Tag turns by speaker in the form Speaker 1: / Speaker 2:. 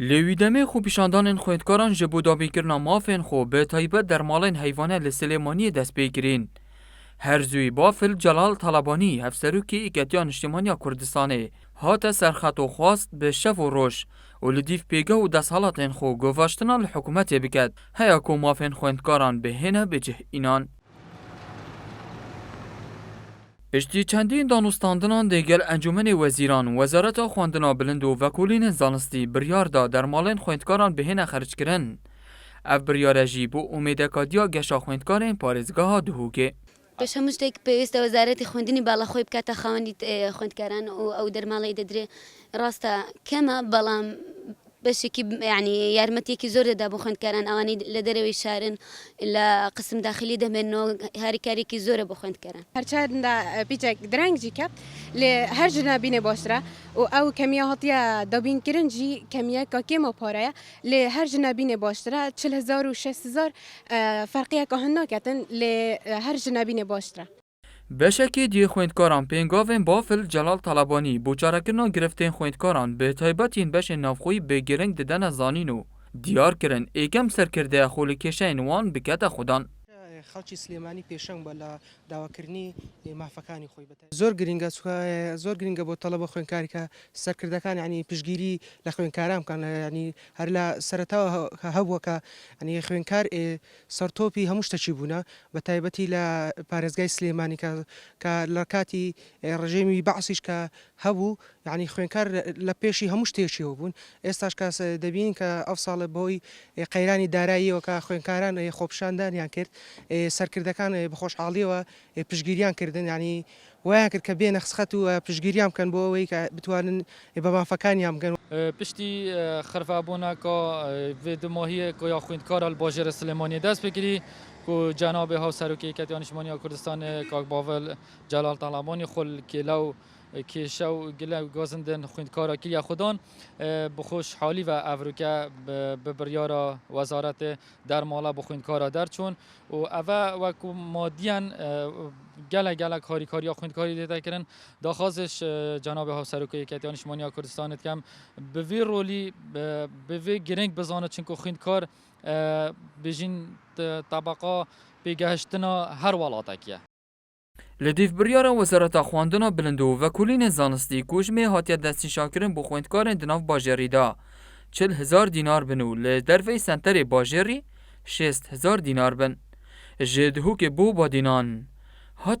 Speaker 1: لویدمه خو پیشاندان خویدکاران جبو دابی کرنا مافین خو به تایبت در مالین حیوانه لسلیمانی دست بگیرین. هرزوی بافل جلال طلبانی هفسروکی ایکتیان اجتماعی کردستانه هات سرخط و خواست به شف و روش و لدیف پیگه و دست حالاتین خو گواشتنا لحکومت بکد هیا کو مافین خویدکاران به هنه بجه اینان. پشتی چندین دانستاندنان دیگر انجمن وزیران وزارت خواندنا بلند و وکولین زانستی بریار دا در مالین خویندکاران بهینه خرج کرن. اف بریار جی بو امید کادیا گشا خویندکارین پارزگاه دهوگه.
Speaker 2: بس همش تك بيست وزارة خوندني بالا خوي بكاتا خواني خوند أو در مالي ددري راستا كما بلام بس كي يعني يارمتي كي زور دابو خوند كران أواني لدروي شارن إلا قسم داخلي ده منه هاري كاري كي زور بو خوند كران
Speaker 3: هرچند بيجك درنگ جيكا لهر جنابين باشرة أو كمية هاتيا دابين كرنجي كمية كاكيما باريا لهر جنابين باشرة 40,000 و 60,000 فرقية كهنا كتن لهر جنابين باشرة.
Speaker 1: بشکی دی خویندکاران پنگاوین بافل جلال طلبانی بوچارکرنا گرفتین خویندکاران به تایبتین بش نافخوی به گرنگ ددن زانینو دیار کرن ایکم سرکرده خولی کشین وان بکت خودان.
Speaker 4: خەڵکی سلێمانی پێشەنگ بە لە داواکردنی مافەکانی خۆی بەتە زۆر گرنگە بۆ تەڵەبە خوێندکاریکە سەرکردەکان ینی پشگیری لە خوێندکاران بکەن ینی هەر لە سەرەتاوە هەبووەکە ینی خوێندکار سەرتۆپی هەموو شتێکی بوونە بە تایبەتی لە پارێزگای سلێمانی کە لە کاتی ڕژێمی بەعسیش کە هەبوو ینی خوێندکار لە پێشی هەموو شتێکیەوە بوون ئێستاش کەس دەبین کە ئەو ساڵە بۆی قەیرانی داراییەوە کە خوێندکاران خۆپشاندانیان کرد سەرکردەکان بەخۆشحاڵیەوە پشگیریان کردن ینی وایان کرد کە بێنە خسخەت و پشگیریان بکەن بۆ ئەوەی کە بتوانن بە مافەکانیان بگەن.
Speaker 5: پشتی خرفابوونا کە vê dimahiyê ku ya xwendkara li bajêra Silêmaniyê dest pêkirî ku cenabê Hawserokê Yekîtiya Niştimaniya Kurdistanê Kak Bavel Celal Talabanî xwe li kêlew kêşe û gilew gazindin xwendkara kiriya xwedan bi xweşhalî ve evrike bi biryara wezaretê dermala bi xwendkara derçûn û ev e wekû madiyan gelek harîkariya xwendkarî lê kirin daxwaziş cenabê Hawserokê Yekîtiya Niştimaniya Kurdistanê dikem bi vê rolî bi vê giring bizane çunku xwendkar bijîn tebeqa pêgehiştina her welatekî ye.
Speaker 1: لدیف بریارا وزارت خواندنا بلند و وکولین زانستی کوژمه هاتیه دستی شاکرین بو خویندکارین دناف باجری دا 40,000 دینار بنو لدروی سنتر باجری 6,000 دینار بن جدهو که بو با دینان هات